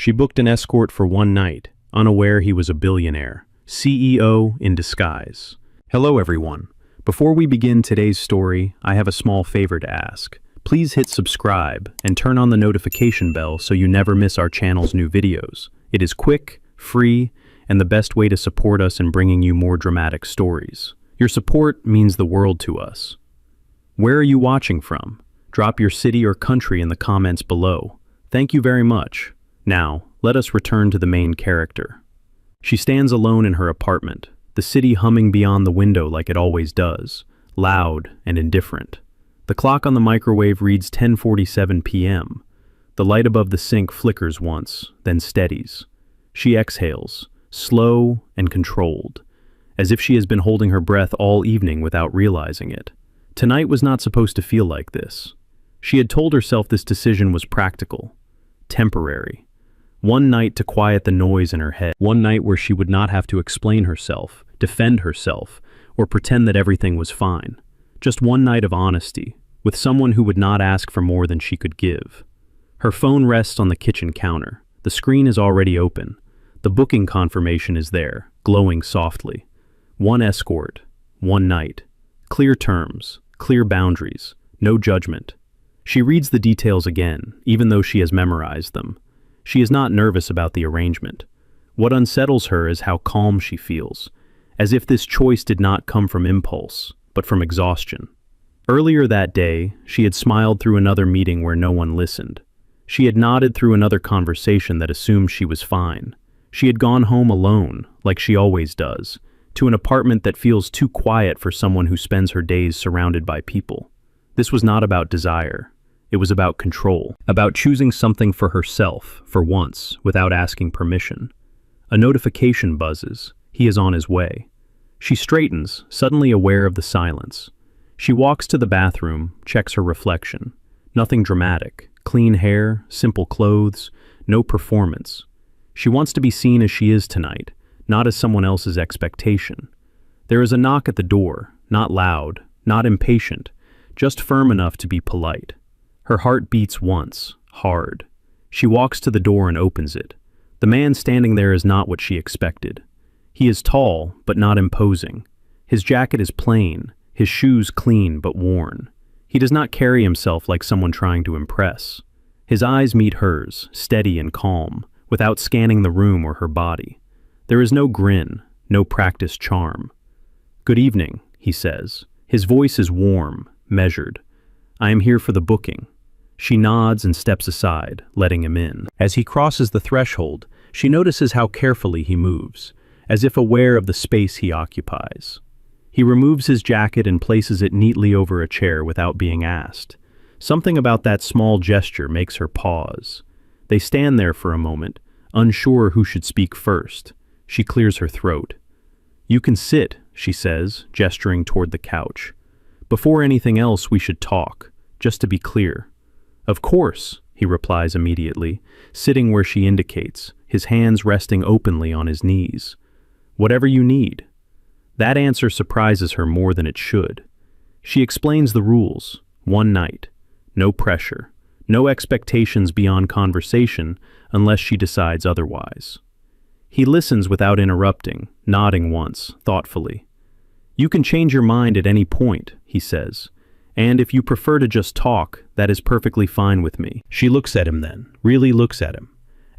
She booked an escort for one night, unaware he was a billionaire, CEO in disguise. Hello everyone. Before we begin today's story, I have a small favor to ask. Please hit subscribe and turn on the notification bell so you never miss our channel's new videos. It is quick, free, and the best way to support us in bringing you more dramatic stories. Your support means the world to us. Where are you watching from? Drop your city or country in the comments below. Thank you very much. Now, let us return to the main character. She stands alone in her apartment, the city humming beyond the window like it always does, loud and indifferent. The clock on the microwave reads 10:47 p.m. The light above the sink flickers once, then steadies. She exhales, slow and controlled, as if she has been holding her breath all evening without realizing it. Tonight was not supposed to feel like this. She had told herself this decision was practical, temporary. One night to quiet the noise in her head. One night where she would not have to explain herself, defend herself, or pretend that everything was fine. Just one night of honesty, with someone who would not ask for more than she could give. Her phone rests on the kitchen counter. The screen is already open. The booking confirmation is there, glowing softly. One escort, one night. Clear terms, clear boundaries, no judgment. She reads the details again, even though she has memorized them. She is not nervous about the arrangement. What unsettles her is how calm she feels, as if this choice did not come from impulse, but from exhaustion. Earlier that day, she had smiled through another meeting where no one listened. She had nodded through another conversation that assumed she was fine. She had gone home alone, like she always does, to an apartment that feels too quiet for someone who spends her days surrounded by people. This was not about desire. It was about control, about choosing something for herself, for once, without asking permission. A notification buzzes. He is on his way. She straightens, suddenly aware of the silence. She walks to the bathroom, checks her reflection. Nothing dramatic. Clean hair, simple clothes, no performance. She wants to be seen as she is tonight, not as someone else's expectation. There is a knock at the door, not loud, not impatient, just firm enough to be polite. Her heart beats once, hard. She walks to the door and opens it. The man standing there is not what she expected. He is tall, but not imposing. His jacket is plain, his shoes clean but worn. He does not carry himself like someone trying to impress. His eyes meet hers, steady and calm, without scanning the room or her body. There is no grin, no practiced charm. "Good evening," he says. His voice is warm, measured. "I am here for the booking." She nods and steps aside, letting him in. As he crosses the threshold, she notices how carefully he moves, as if aware of the space he occupies. He removes his jacket and places it neatly over a chair without being asked. Something about that small gesture makes her pause. They stand there for a moment, unsure who should speak first. She clears her throat. "You can sit," she says, gesturing toward the couch. "Before anything else, we should talk, just to be clear." "Of course," he replies immediately, sitting where she indicates, his hands resting openly on his knees. "Whatever you need." That answer surprises her more than it should. She explains the rules. One night. No pressure. No expectations beyond conversation unless she decides otherwise. He listens without interrupting, nodding once, thoughtfully. "You can change your mind at any point," he says. "And if you prefer to just talk, that is perfectly fine with me." She looks at him then, really looks at him.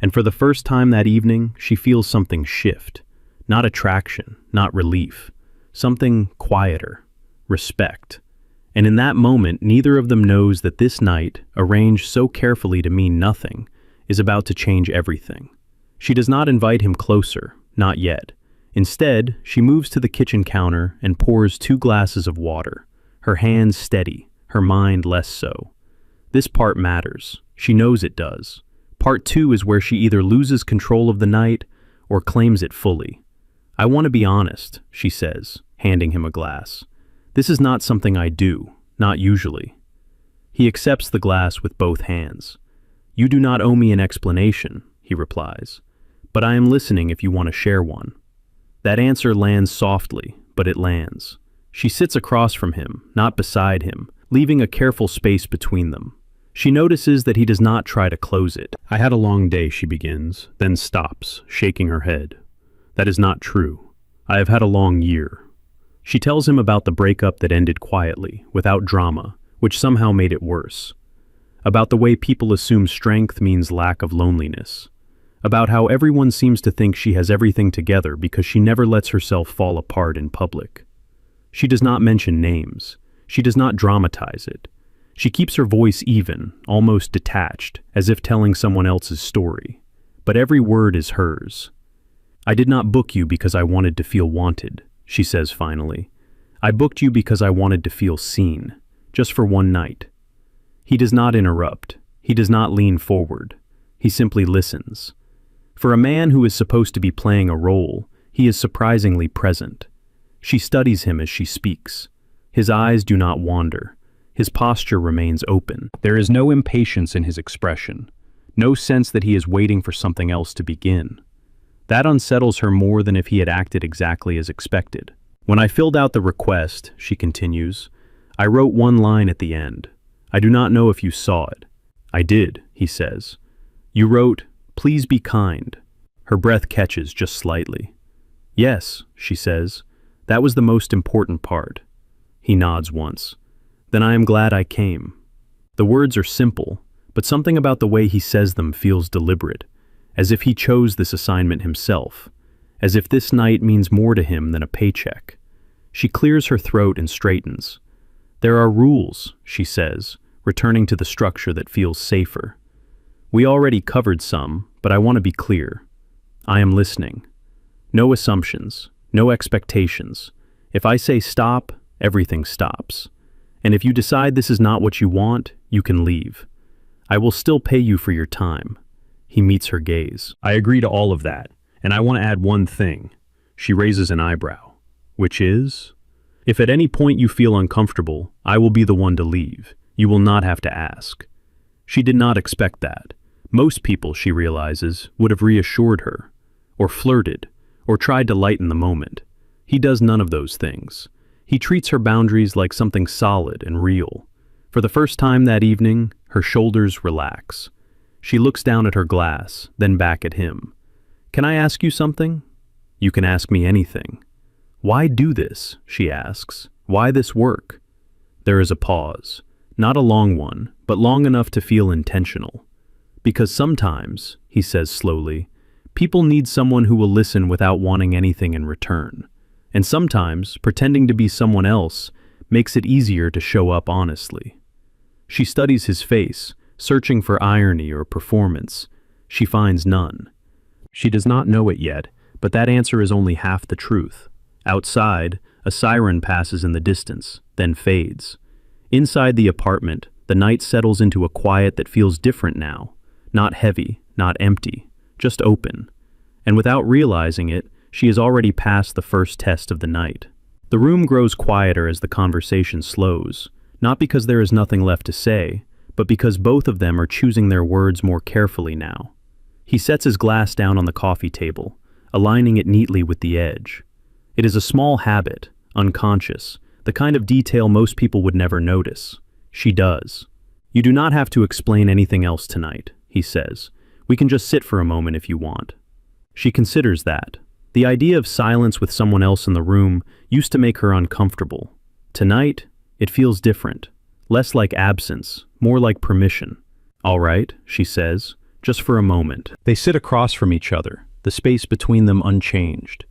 And for the first time that evening, she feels something shift. Not attraction, not relief. Something quieter. Respect. And in that moment, neither of them knows that this night, arranged so carefully to mean nothing, is about to change everything. She does not invite him closer, not yet. Instead, she moves to the kitchen counter and pours 2 glasses of water. Her hands steady, her mind less so. This part matters. She knows it does. Part 2 is where she either loses control of the night or claims it fully. "I want to be honest," she says, handing him a glass. "This is not something I do, not usually." He accepts the glass with both hands. "You do not owe me an explanation," he replies, "but I am listening if you want to share one." That answer lands softly, but it lands. She sits across from him, not beside him, leaving a careful space between them. She notices that he does not try to close it. "I had a long day," she begins, then stops, shaking her head. "That is not true. I have had a long year." She tells him about the breakup that ended quietly, without drama, which somehow made it worse. About the way people assume strength means lack of loneliness. About how everyone seems to think she has everything together because she never lets herself fall apart in public. She does not mention names. She does not dramatize it. She keeps her voice even, almost detached, as if telling someone else's story. But every word is hers. "I did not book you because I wanted to feel wanted," she says finally. "I booked you because I wanted to feel seen, just for one night." He does not interrupt. He does not lean forward. He simply listens. For a man who is supposed to be playing a role, he is surprisingly present. She studies him as she speaks. His eyes do not wander. His posture remains open. There is no impatience in his expression, no sense that he is waiting for something else to begin. That unsettles her more than if he had acted exactly as expected. "When I filled out the request," she continues, "I wrote one line at the end. I do not know if you saw it." "I did," he says. "You wrote, 'Please be kind.'" Her breath catches just slightly. "Yes," she says, "that was the most important part." He nods once. "Then I am glad I came." The words are simple, but something about the way he says them feels deliberate, as if he chose this assignment himself, as if this night means more to him than a paycheck. She clears her throat and straightens. "There are rules," she says, returning to the structure that feels safer. "We already covered some, but I want to be clear. I am listening. No assumptions, no expectations. If I say stop, everything stops. And if you decide this is not what you want, you can leave. I will still pay you for your time." He meets her gaze. "I agree to all of that, and I want to add one thing." She raises an eyebrow. "Which is? If at any point you feel uncomfortable, I will be the one to leave. You will not have to ask." She did not expect that. Most people, she realizes, would have reassured her, or flirted, or tried to lighten the moment. He does none of those things. He treats her boundaries like something solid and real. For the first time that evening, her shoulders relax. She looks down at her glass, then back at him. "Can I ask you something?" "You can ask me anything." "Why do this?" she asks. "Why this work?" There is a pause. Not a long one, but long enough to feel intentional. "Because sometimes," he says slowly, "people need someone who will listen without wanting anything in return. And sometimes, pretending to be someone else makes it easier to show up honestly." She studies his face, searching for irony or performance. She finds none. She does not know it yet, but that answer is only half the truth. Outside, a siren passes in the distance, then fades. Inside the apartment, the night settles into a quiet that feels different now. Not heavy, not empty, just open. And without realizing it, she has already passed the first test of the night. The room grows quieter as the conversation slows, not because there is nothing left to say, but because both of them are choosing their words more carefully now. He sets his glass down on the coffee table, aligning it neatly with the edge. It is a small habit, unconscious, the kind of detail most people would never notice. She does. "You do not have to explain anything else tonight," he says. "We can just sit for a moment if you want." She considers that. The idea of silence with someone else in the room used to make her uncomfortable. Tonight, it feels different. Less like absence, more like permission. "All right," she says, "just for a moment." They sit across from each other, the space between them unchanged.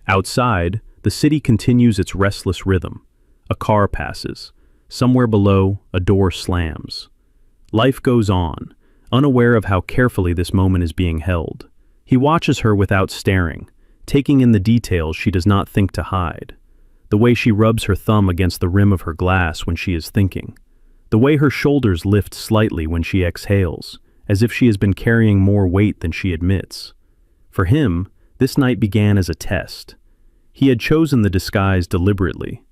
Outside, the city continues its restless rhythm. A car passes. Somewhere below, a door slams. Life goes on, unaware of how carefully this moment is being held. He watches her without staring, taking in the details she does not think to hide. The way she rubs her thumb against the rim of her glass when she is thinking. The way her shoulders lift slightly when she exhales, as if she has been carrying more weight than she admits. For him, this night began as a test. He had chosen the disguise deliberately.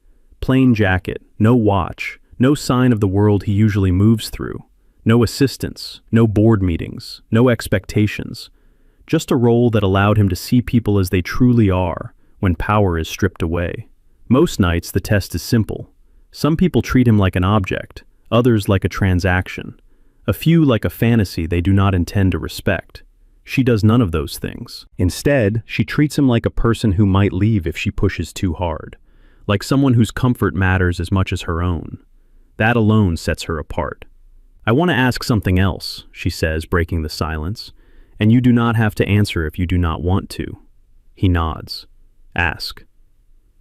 Plain jacket, no watch, no sign of the world he usually moves through. No assistants, no board meetings, no expectations. Just a role that allowed him to see people as they truly are when power is stripped away. Most nights the test is simple. Some people treat him like an object, others like a transaction. A few like a fantasy they do not intend to respect. She does none of those things. Instead, she treats him like a person who might leave if she pushes too hard, like someone whose comfort matters as much as her own. That alone sets her apart. "I want to ask something else," she says, breaking the silence, "and you do not have to answer if you do not want to." He nods. "Ask."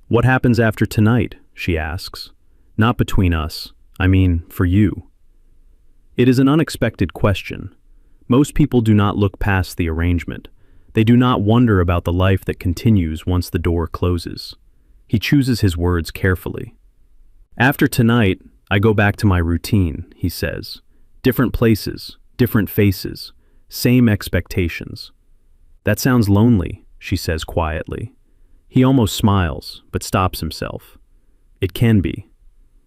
"What happens after tonight?" she asks. "Not between us. I mean, for you." It is an unexpected question. Most people do not look past the arrangement. They do not wonder about the life that continues once the door closes. He chooses his words carefully. "After tonight, I go back to my routine," he says. "Different places, different faces, same expectations." "That sounds lonely," she says quietly. He almost smiles, but stops himself. "It can be."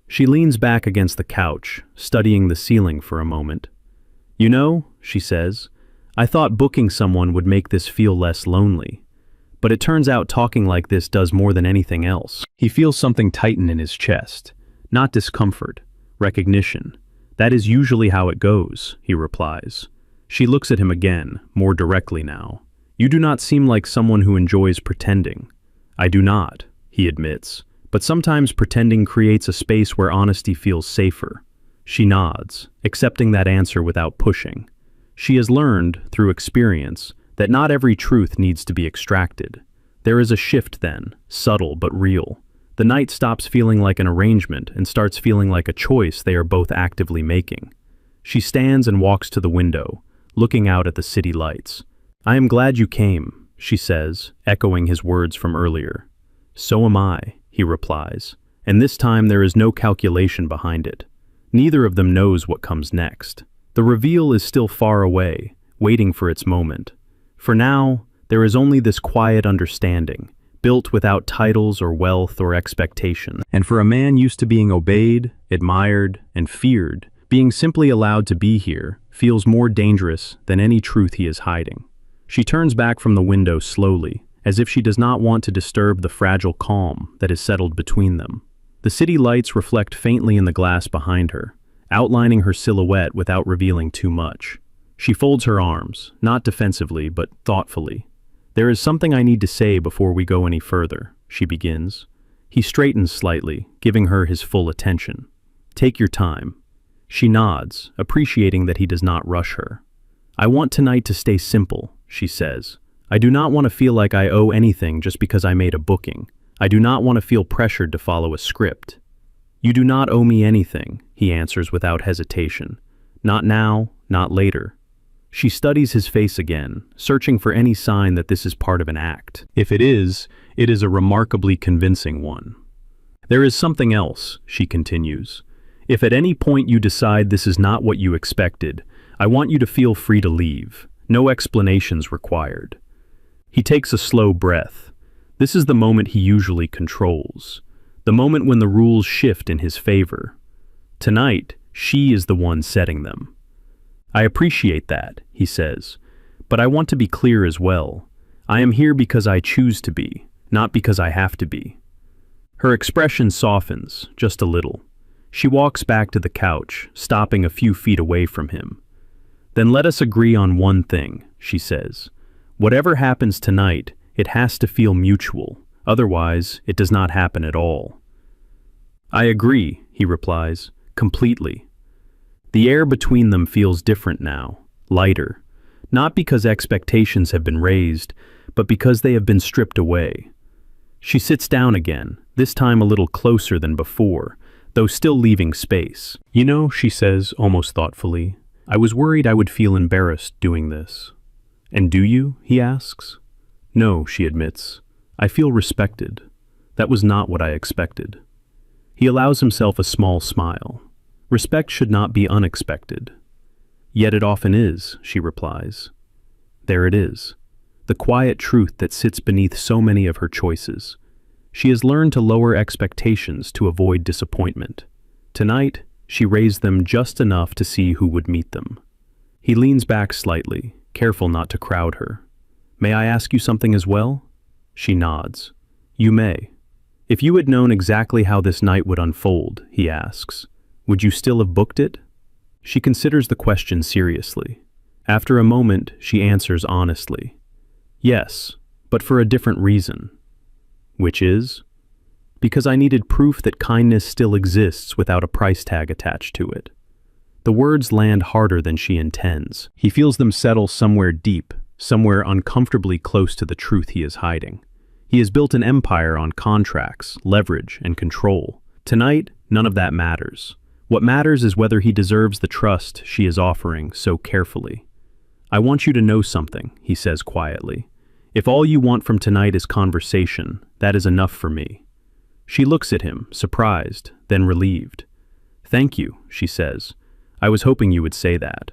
She leans back against the couch, studying the ceiling for a moment. "You know," she says, "I thought booking someone would make this feel less lonely. But it turns out talking like this does more than anything else." He feels something tighten in his chest. Not discomfort, recognition. "That is usually how it goes," he replies. She looks at him again, more directly now. "You do not seem like someone who enjoys pretending." "I do not," he admits. "But sometimes pretending creates a space where honesty feels safer." She nods, accepting that answer without pushing. She has learned, through experience, that not every truth needs to be extracted. There is a shift then, subtle but real. The night stops feeling like an arrangement and starts feeling like a choice they are both actively making. She stands and walks to the window, looking out at the city lights. "I am glad you came," she says, echoing his words from earlier. "So am I," he replies, and this time there is no calculation behind it. Neither of them knows what comes next. The reveal is still far away, waiting for its moment. For now, there is only this quiet understanding, built without titles or wealth or expectation. And for a man used to being obeyed, admired, and feared, being simply allowed to be here feels more dangerous than any truth he is hiding. She turns back from the window slowly, as if she does not want to disturb the fragile calm that has settled between them. The city lights reflect faintly in the glass behind her, outlining her silhouette without revealing too much. She folds her arms, not defensively but thoughtfully. "There is something I need to say before we go any further," she begins. He straightens slightly, giving her his full attention. "Take your time." She nods, appreciating that he does not rush her. "I want tonight to stay simple," she says. "I do not want to feel like I owe anything just because I made a booking. I do not want to feel pressured to follow a script." "You do not owe me anything," he answers without hesitation. "Not now, not later." She studies his face again, searching for any sign that this is part of an act. If it is a remarkably convincing one. "There is something else," she continues. "If at any point you decide this is not what you expected, I want you to feel free to leave. No explanations required." He takes a slow breath. This is the moment he usually controls. The moment when the rules shift in his favor. Tonight, she is the one setting them. "I appreciate that," he says, "but I want to be clear as well. I am here because I choose to be, not because I have to be." Her expression softens, just a little. She walks back to the couch, stopping a few feet away from him. "Then let us agree on one thing," she says. "Whatever happens tonight, it has to feel mutual. Otherwise, it does not happen at all." "I agree," he replies, "completely." The air between them feels different now, lighter. Not because expectations have been raised, but because they have been stripped away. She sits down again, this time a little closer than before, though still leaving space. "You know," she says, almost thoughtfully, "I was worried I would feel embarrassed doing this." "And do you?" he asks. "No," she admits. "I feel respected. That was not what I expected." He allows himself a small smile. Respect should not be unexpected. "Yet it often is," she replies. There it is. The quiet truth that sits beneath so many of her choices. She has learned to lower expectations to avoid disappointment. Tonight, she raised them just enough to see who would meet them. He leans back slightly, careful not to crowd her. "May I ask you something as well?" She nods. "You may." "If you had known exactly how this night would unfold," he asks, "would you still have booked it?" She considers the question seriously. After a moment, she answers honestly. Yes, but for a different reason. Which is? Because I needed proof that kindness still exists without a price tag attached to it. The words land harder than she intends. He feels them settle somewhere deep, somewhere uncomfortably close to the truth he is hiding. He has built an empire on contracts, leverage, and control. Tonight, none of that matters. What matters is whether he deserves the trust she is offering so carefully. I want you to know something, he says quietly. If all you want from tonight is conversation, that is enough for me. She looks at him, surprised, then relieved. Thank you, she says. I was hoping you would say that.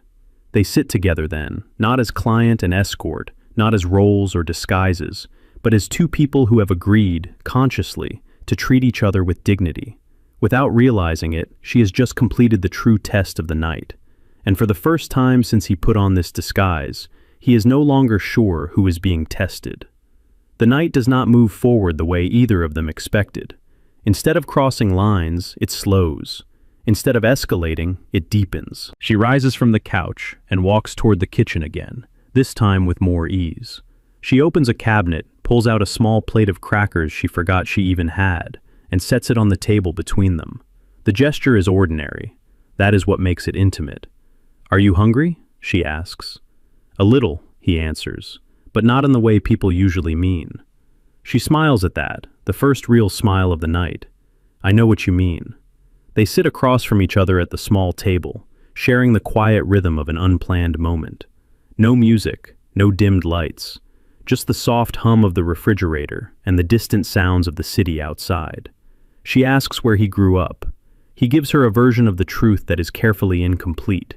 They sit together then, not as client and escort, not as roles or disguises, but as two people who have agreed, consciously, to treat each other with dignity. Without realizing it, she has just completed the true test of the night. And for the first time since he put on this disguise, he is no longer sure who is being tested. The night does not move forward the way either of them expected. Instead of crossing lines, it slows. Instead of escalating, it deepens. She rises from the couch and walks toward the kitchen again, this time with more ease. She opens a cabinet, pulls out a small plate of crackers she forgot she even had, and sets it on the table between them. The gesture is ordinary. That is what makes it intimate. Are you hungry? She asks. A little, he answers, but not in the way people usually mean. She smiles at that, the first real smile of the night. I know what you mean. They sit across from each other at the small table, sharing the quiet rhythm of an unplanned moment. No music, no dimmed lights, just the soft hum of the refrigerator and the distant sounds of the city outside. She asks where he grew up. He gives her a version of the truth that is carefully incomplete.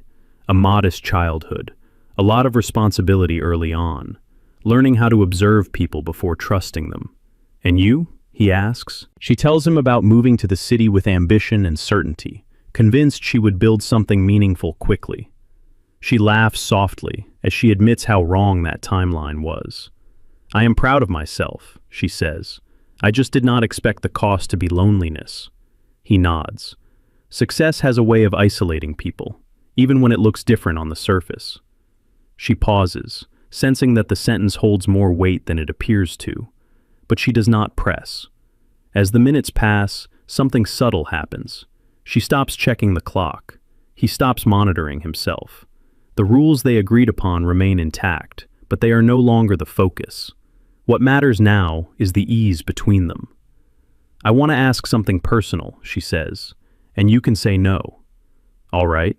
A modest childhood, a lot of responsibility early on, learning how to observe people before trusting them. And you? He asks. She tells him about moving to the city with ambition and certainty, convinced she would build something meaningful quickly. She laughs softly as she admits how wrong that timeline was. I am proud of myself, she says. I just did not expect the cost to be loneliness. He nods. Success has a way of isolating people, even when it looks different on the surface. She pauses, sensing that the sentence holds more weight than it appears to, but she does not press. As the minutes pass, something subtle happens. She stops checking the clock. He stops monitoring himself. The rules they agreed upon remain intact, but they are no longer the focus. What matters now is the ease between them. I want to ask something personal, she says, and you can say no. All right.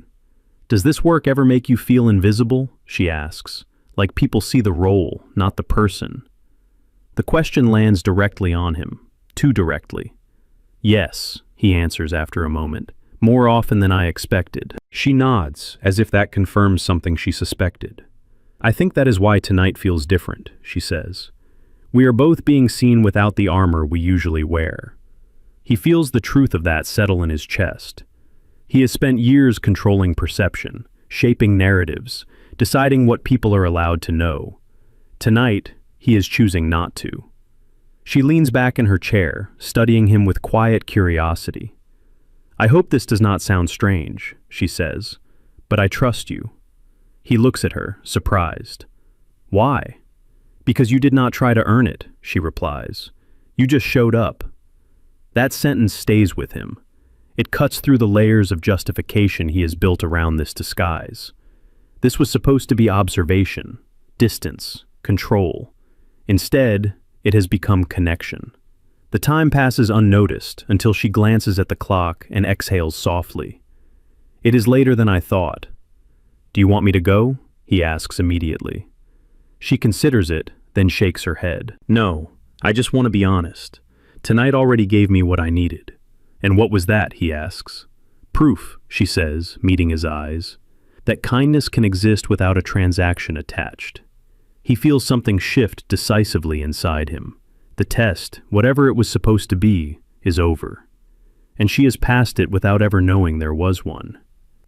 Does this work ever make you feel invisible? She asks, like people see the role, not the person. The question lands directly on him, too directly. Yes, he answers after a moment, more often than I expected. She nods, as if that confirms something she suspected. I think that is why tonight feels different, she says. We are both being seen without the armor we usually wear. He feels the truth of that settle in his chest. He has spent years controlling perception, shaping narratives, deciding what people are allowed to know. Tonight, he is choosing not to. She leans back in her chair, studying him with quiet curiosity. I hope this does not sound strange, she says, but I trust you. He looks at her, surprised. Why? Because you did not try to earn it, she replies. You just showed up. That sentence stays with him. It cuts through the layers of justification he has built around this disguise. This was supposed to be observation, distance, control. Instead, it has become connection. The time passes unnoticed until she glances at the clock and exhales softly. It is later than I thought. Do you want me to go? He asks immediately. She considers it, then shakes her head. No, I just want to be honest. Tonight already gave me what I needed. And what was that? He asks. Proof, she says, meeting his eyes, that kindness can exist without a transaction attached. He feels something shift decisively inside him. The test, whatever it was supposed to be, is over. And she has passed it without ever knowing there was one.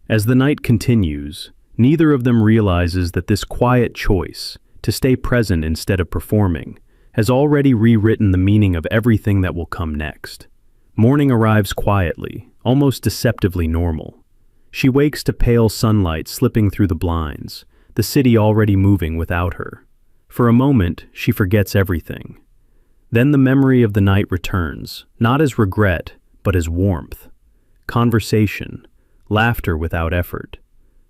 As the night continues, neither of them realizes that this quiet choice, to stay present instead of performing, has already rewritten the meaning of everything that will come next. Morning arrives quietly, almost deceptively normal. She wakes to pale sunlight slipping through the blinds, the city already moving without her. For a moment, she forgets everything. Then the memory of the night returns, not as regret, but as warmth. Conversation, laughter without effort.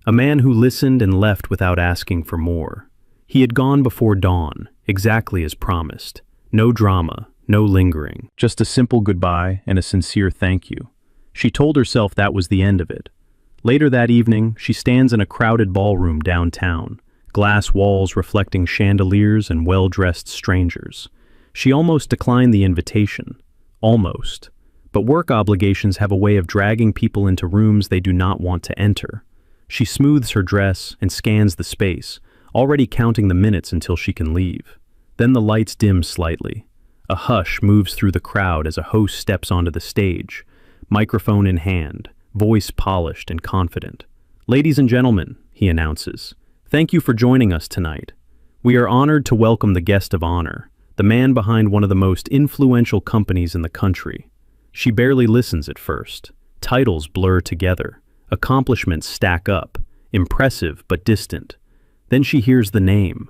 A man who listened and left without asking for more. He had gone before dawn, exactly as promised. No drama, no lingering. Just a simple goodbye and a sincere thank you. She told herself that was the end of it. Later that evening, she stands in a crowded ballroom downtown, glass walls reflecting chandeliers and well-dressed strangers. She almost declined the invitation. Almost. But work obligations have a way of dragging people into rooms they do not want to enter. She smooths her dress and scans the space, already counting the minutes until she can leave. Then the lights dim slightly. A hush moves through the crowd as a host steps onto the stage, microphone in hand, voice polished and confident. "Ladies and gentlemen," he announces, "thank you for joining us tonight. We are honored to welcome the guest of honor, the man behind one of the most influential companies in the country." She barely listens at first. Titles blur together. Accomplishments stack up, impressive but distant. Then she hears the name.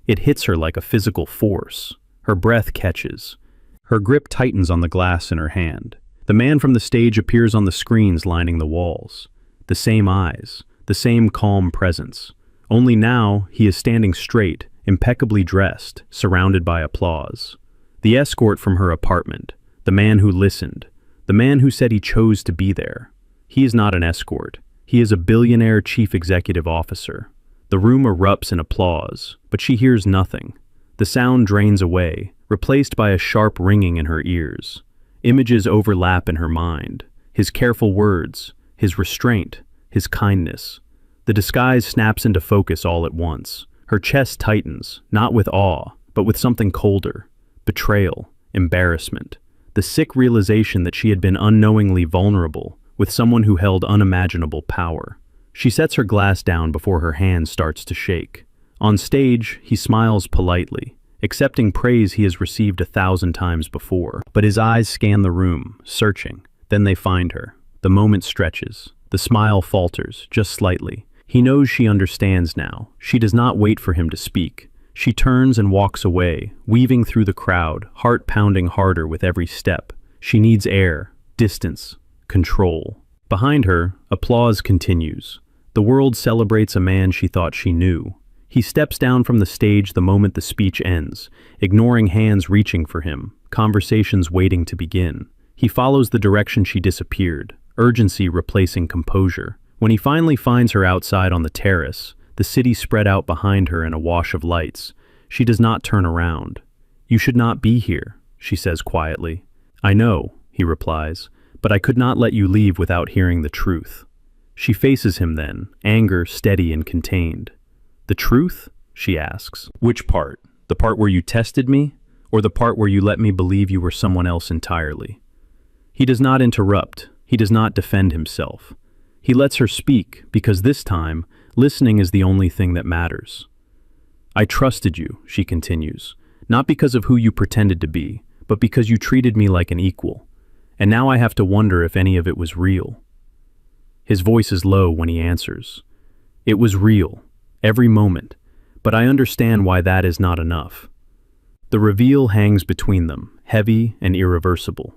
It hits her like a physical force. Her breath catches. Her grip tightens on the glass in her hand. The man from the stage appears on the screens lining the walls. The same eyes, the same calm presence. Only now, he is standing straight, impeccably dressed, surrounded by applause. The escort from her apartment, the man who listened, the man who said he chose to be there. He is not an escort. He is a billionaire chief executive officer. The room erupts in applause, but she hears nothing. The sound drains away, replaced by a sharp ringing in her ears. Images overlap in her mind. His careful words, his restraint, his kindness. The disguise snaps into focus all at once. Her chest tightens, not with awe, but with something colder. Betrayal, embarrassment. The sick realization that she had been unknowingly vulnerable with someone who held unimaginable power. She sets her glass down before her hand starts to shake. On stage, he smiles politely, accepting praise he has received 1,000 times before. But his eyes scan the room, searching. Then they find her. The moment stretches. The smile falters, just slightly. He knows she understands now. She does not wait for him to speak. She turns and walks away, weaving through the crowd, heart pounding harder with every step. She needs air, distance, control. Behind her, applause continues. The world celebrates a man she thought she knew. He steps down from the stage the moment the speech ends, ignoring hands reaching for him, conversations waiting to begin. He follows the direction she disappeared, urgency replacing composure. When he finally finds her outside on the terrace, the city spread out behind her in a wash of lights, she does not turn around. "You should not be here," she says quietly. "I know," he replies, "but I could not let you leave without hearing the truth." She faces him then, anger steady and contained. "The truth?" she asks. "Which part? The part where you tested me? Or the part where you let me believe you were someone else entirely?" He does not interrupt. He does not defend himself. He lets her speak because this time, listening is the only thing that matters. "I trusted you," she continues, "not because of who you pretended to be, but because you treated me like an equal. And now I have to wonder if any of it was real." His voice is low when he answers. "It was real. Every moment, but I understand why that is not enough." The reveal hangs between them, heavy and irreversible.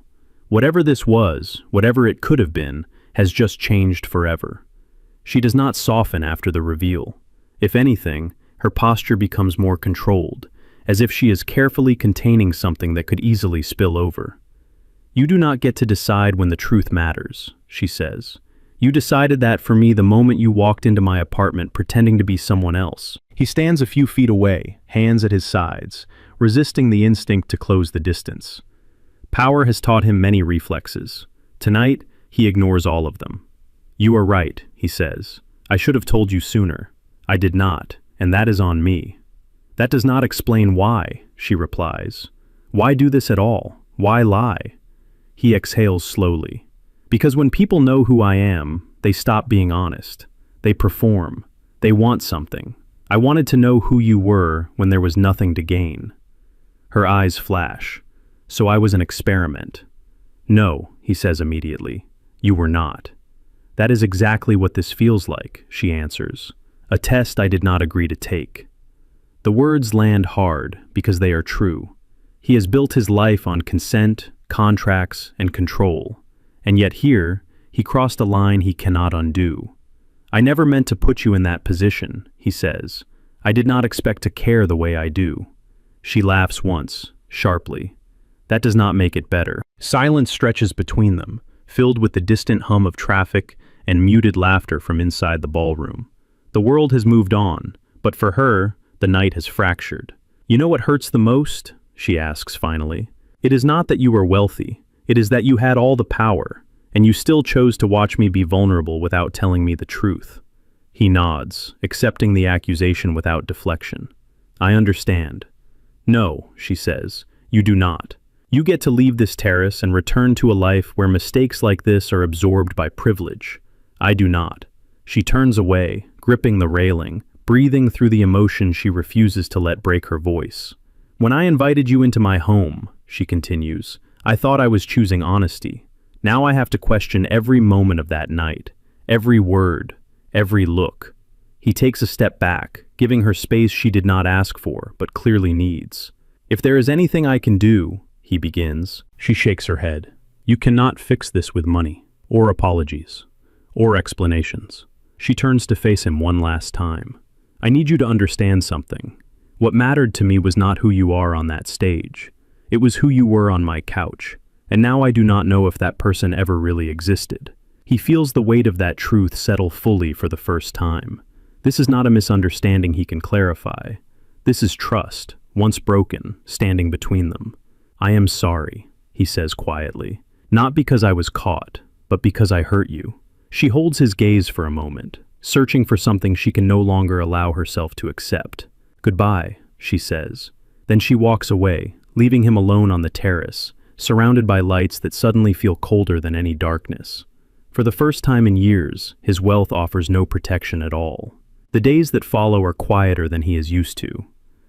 Whatever this was, whatever it could have been, has just changed forever. She does not soften after the reveal. If anything, her posture becomes more controlled, as if she is carefully containing something that could easily spill over. "You do not get to decide when the truth matters," she says. "You decided that for me the moment you walked into my apartment pretending to be someone else." He stands a few feet away, hands at his sides, resisting the instinct to close the distance. Power has taught him many reflexes. Tonight, he ignores all of them. "You are right," he says. "I should have told you sooner. I did not, and that is on me." "That does not explain why," she replies. "Why do this at all? Why lie?" He exhales slowly. "Because when people know who I am, they stop being honest. They perform. They want something. I wanted to know who you were when there was nothing to gain." Her eyes flash. "So I was an experiment." "No," he says immediately. "You were not." That is exactly what this feels like, she answers. A test I did not agree to take. The words land hard because they are true. He has built his life on consent, contracts, and control. And yet here, he crossed a line he cannot undo. I never meant to put you in that position, he says. I did not expect to care the way I do. She laughs once, sharply. That does not make it better. Silence stretches between them, filled with the distant hum of traffic and muted laughter from inside the ballroom. The world has moved on, but for her, the night has fractured. You know what hurts the most? She asks finally. It is not that you were wealthy. It is that you had all the power, and you still chose to watch me be vulnerable without telling me the truth. He nods, accepting the accusation without deflection. I understand. No, she says, you do not. You get to leave this terrace and return to a life where mistakes like this are absorbed by privilege. I do not. She turns away, gripping the railing, breathing through the emotion she refuses to let break her voice. When I invited you into my home, she continues, I thought I was choosing honesty. Now I have to question every moment of that night, every word, every look. He takes a step back, giving her space she did not ask for, but clearly needs. If there is anything I can do, he begins. She shakes her head. You cannot fix this with money, or apologies, or explanations. She turns to face him one last time. I need you to understand something. What mattered to me was not who you are on that stage. It was who you were on my couch. And now I do not know if that person ever really existed. He feels the weight of that truth settle fully for the first time. This is not a misunderstanding he can clarify. This is trust, once broken, standing between them. I am sorry, he says quietly. Not because I was caught, but because I hurt you. She holds his gaze for a moment, searching for something she can no longer allow herself to accept. Goodbye, she says. Then she walks away, leaving him alone on the terrace, surrounded by lights that suddenly feel colder than any darkness. For the first time in years, his wealth offers no protection at all. The days that follow are quieter than he is used to.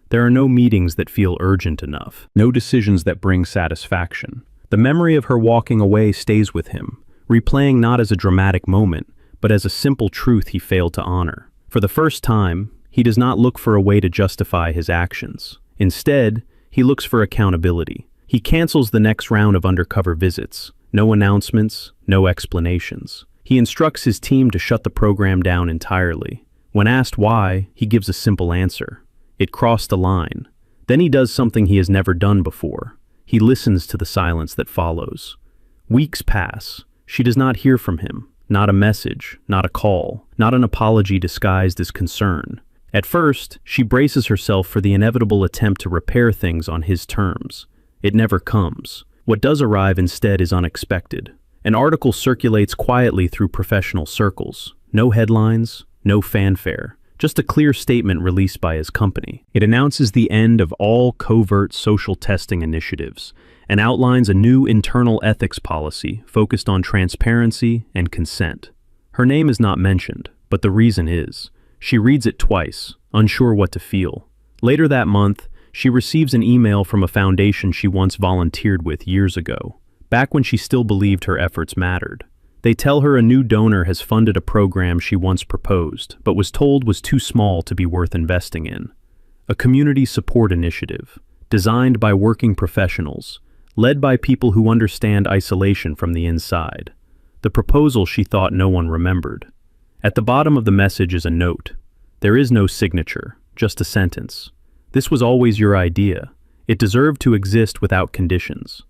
There are no meetings that feel urgent enough, no decisions that bring satisfaction. The memory of her walking away stays with him, replaying not as a dramatic moment, but as a simple truth he failed to honor. For the first time, he does not look for a way to justify his actions. Instead, he looks for accountability. He cancels the next round of undercover visits. No announcements, no explanations. He instructs his team to shut the program down entirely. When asked why, he gives a simple answer. It crossed a line. Then he does something he has never done before. He listens to the silence that follows. Weeks pass. She does not hear from him. Not a message, not a call, not an apology disguised as concern. At first, she braces herself for the inevitable attempt to repair things on his terms. It never comes. What does arrive instead is unexpected. An article circulates quietly through professional circles. No headlines, no fanfare, just a clear statement released by his company. It announces the end of all covert social testing initiatives and outlines a new internal ethics policy focused on transparency and consent. Her name is not mentioned, but the reason is. She reads it twice, unsure what to feel. Later that month, she receives an email from a foundation she once volunteered with years ago, back when she still believed her efforts mattered. They tell her a new donor has funded a program she once proposed, but was told was too small to be worth investing in. A community support initiative, designed by working professionals, led by people who understand isolation from the inside. The proposal she thought no one remembered. At the bottom of the message is a note. There is no signature, just a sentence. This was always your idea. It deserved to exist without conditions.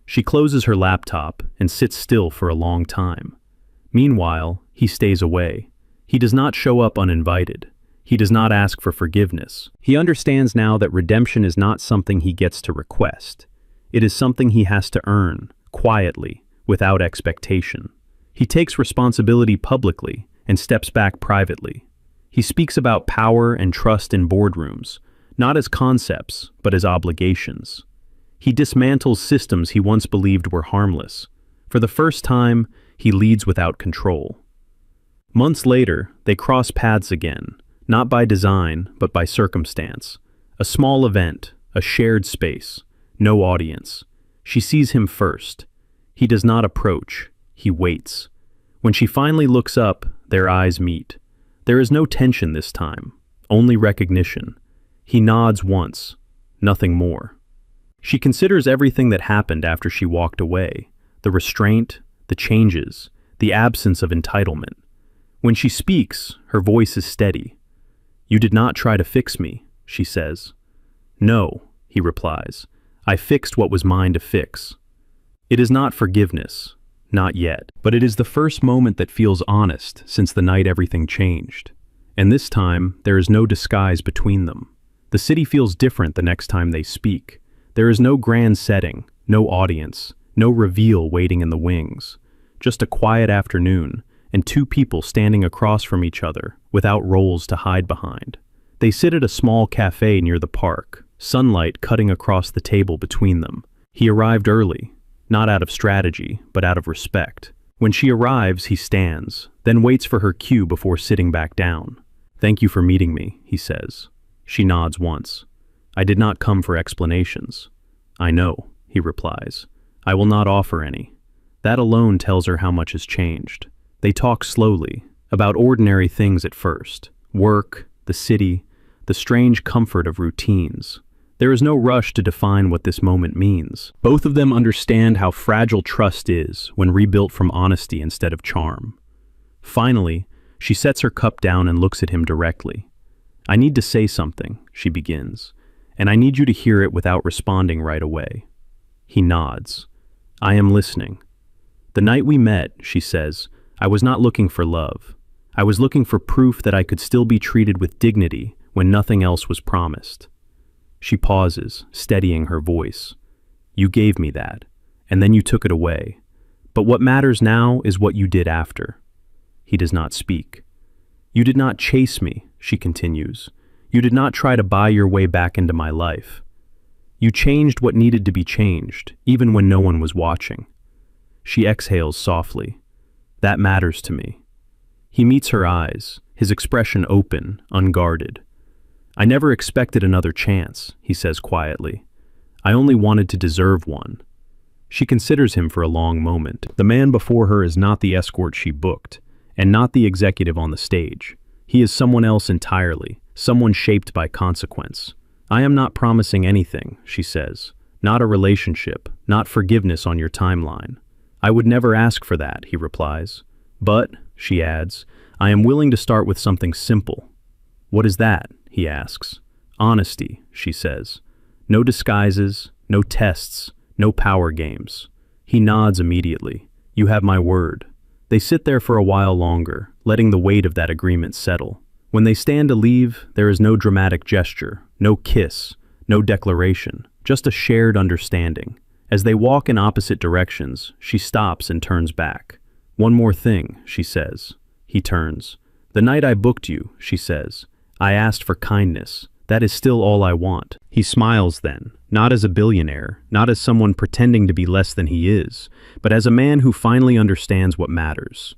She closes her laptop and sits still for a long time. Meanwhile, he stays away. He does not show up uninvited. He does not ask for forgiveness. He understands now that redemption is not something he gets to request. It is something he has to earn, quietly, without expectation. He takes responsibility publicly and steps back privately. He speaks about power and trust in boardrooms, not as concepts, but as obligations. He dismantles systems he once believed were harmless. For the first time, he leads without control. Months later, they cross paths again, not by design, but by circumstance. A small event, a shared space, no audience. She sees him first. He does not approach, he waits. When she finally looks up, their eyes meet. There is no tension this time, only recognition. He nods once, nothing more. She considers everything that happened after she walked away, the restraint, the changes, the absence of entitlement. When she speaks, her voice is steady. "You did not try to fix me," she says. "No," he replies. "I fixed what was mine to fix." It is not forgiveness, not yet, but it is the first moment that feels honest since the night everything changed. And this time, there is no disguise between them. The city feels different the next time they speak. There is no grand setting, no audience, no reveal waiting in the wings. Just a quiet afternoon, and two people standing across from each other, without roles to hide behind. They sit at a small cafe near the park, sunlight cutting across the table between them. He arrived early, not out of strategy, but out of respect. When she arrives, he stands, then waits for her cue before sitting back down. "Thank you for meeting me," he says. She nods once. "I did not come for explanations." "I know," he replies. "I will not offer any." That alone tells her how much has changed. They talk slowly, about ordinary things at first. Work, the city, the strange comfort of routines. There is no rush to define what this moment means. Both of them understand how fragile trust is when rebuilt from honesty instead of charm. Finally, she sets her cup down and looks at him directly. "I need to say something," she begins, "and I need you to hear it without responding right away." He nods. "I am listening." "The night we met," she says, "I was not looking for love. I was looking for proof that I could still be treated with dignity when nothing else was promised." She pauses, steadying her voice. "You gave me that, and then you took it away. But what matters now is what you did after." He does not speak. "You did not chase me," she continues. "You did not try to buy your way back into my life. You changed what needed to be changed, even when no one was watching." She exhales softly. "That matters to me." He meets her eyes, his expression open, unguarded. "I never expected another chance," he says quietly. "I only wanted to deserve one." She considers him for a long moment. The man before her is not the escort she booked, and not the executive on the stage. He is someone else entirely, someone shaped by consequence. "I am not promising anything," she says. "Not a relationship, not forgiveness on your timeline." "I would never ask for that," he replies. "But," she adds, "I am willing to start with something simple." "What is that?" he asks. "Honesty," she says. "No disguises, no tests, no power games." He nods immediately. "You have my word." They sit there for a while longer, letting the weight of that agreement settle. When they stand to leave, there is no dramatic gesture, no kiss, no declaration, just a shared understanding. As they walk in opposite directions, she stops and turns back. "One more thing," she says. He turns. "The night I booked you," she says, "I asked for kindness. That is still all I want." He smiles then, not as a billionaire, not as someone pretending to be less than he is, but as a man who finally understands what matters.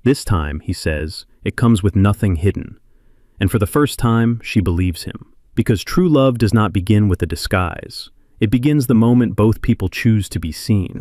This time, he says, it comes with nothing hidden. And for the first time, she believes him. Because true love does not begin with a disguise. It begins the moment both people choose to be seen.